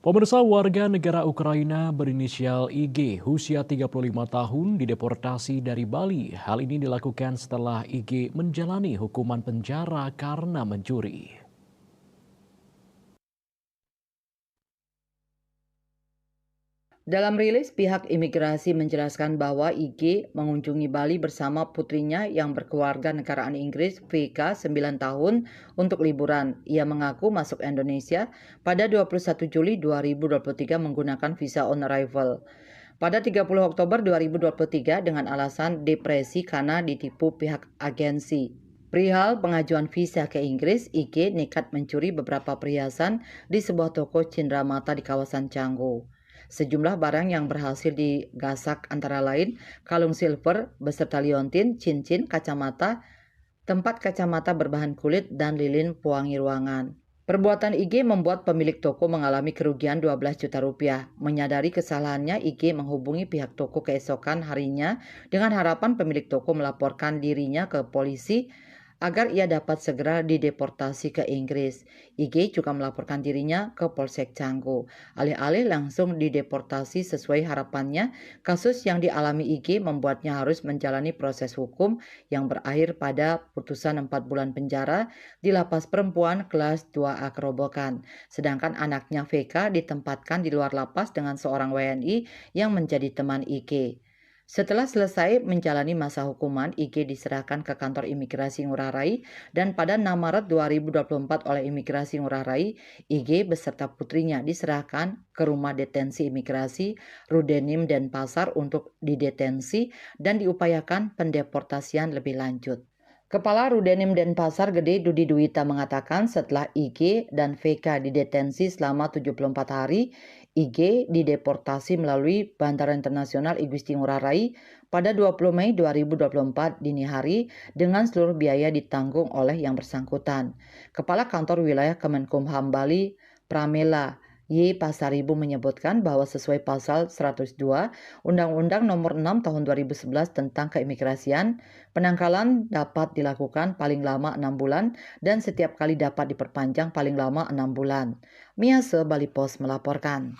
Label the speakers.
Speaker 1: Pemirsa warga negara Ukraina berinisial IG, usia 35 tahun, dideportasi dari Bali. Hal ini dilakukan setelah IG menjalani hukuman penjara karena mencuri.
Speaker 2: Dalam rilis, pihak imigrasi menjelaskan bahwa IG mengunjungi Bali bersama putrinya yang berkeluarga negaraan Inggris, VK, 9 tahun, untuk liburan. Ia mengaku masuk Indonesia pada 21 Juli 2023 menggunakan visa on arrival. Pada 30 Oktober 2023 dengan alasan depresi karena ditipu pihak agensi. Perihal pengajuan visa ke Inggris, IG nekat mencuri beberapa perhiasan di sebuah toko cenderamata di kawasan Canggu. Sejumlah barang yang berhasil digasak antara lain kalung silver beserta liontin, cincin, kacamata, tempat kacamata berbahan kulit, dan lilin pewangi ruangan. Perbuatan IG membuat pemilik toko mengalami kerugian 12 juta rupiah. Menyadari kesalahannya, IG menghubungi pihak toko keesokan harinya dengan harapan pemilik toko melaporkan dirinya ke polisi agar ia dapat segera dideportasi ke Inggris. IG juga melaporkan dirinya ke Polsek Canggu. Alih-alih langsung dideportasi sesuai harapannya, kasus yang dialami IG membuatnya harus menjalani proses hukum yang berakhir pada putusan 4 bulan penjara di lapas perempuan kelas 2A Kerobokan. Sedangkan anaknya VK ditempatkan di luar lapas dengan seorang WNI yang menjadi teman IG. Setelah selesai menjalani masa hukuman, IG diserahkan ke kantor imigrasi Ngurah Rai dan pada 6 Maret 2024 oleh imigrasi Ngurah Rai, IG beserta putrinya diserahkan ke rumah detensi imigrasi Rudenim Denpasar untuk didetensi dan diupayakan pendeportasian lebih lanjut. Kepala Rudenim Denpasar Gede Dudi Duwita mengatakan setelah IG dan VK didetensi selama 74 hari, IG dideportasi melalui Bandara Internasional Igusti Ngurah Rai pada 20 Mei 2024 dini hari dengan seluruh biaya ditanggung oleh yang bersangkutan. Kepala Kantor Wilayah Kemenkumham Bali, Pramela Y. Pasaribu menyebutkan bahwa sesuai pasal 102 Undang-Undang Nomor 6 Tahun 2011 tentang Keimigrasian, penangkalan dapat dilakukan paling lama 6 bulan dan setiap kali dapat diperpanjang paling lama 6 bulan. Miase Bali Post melaporkan.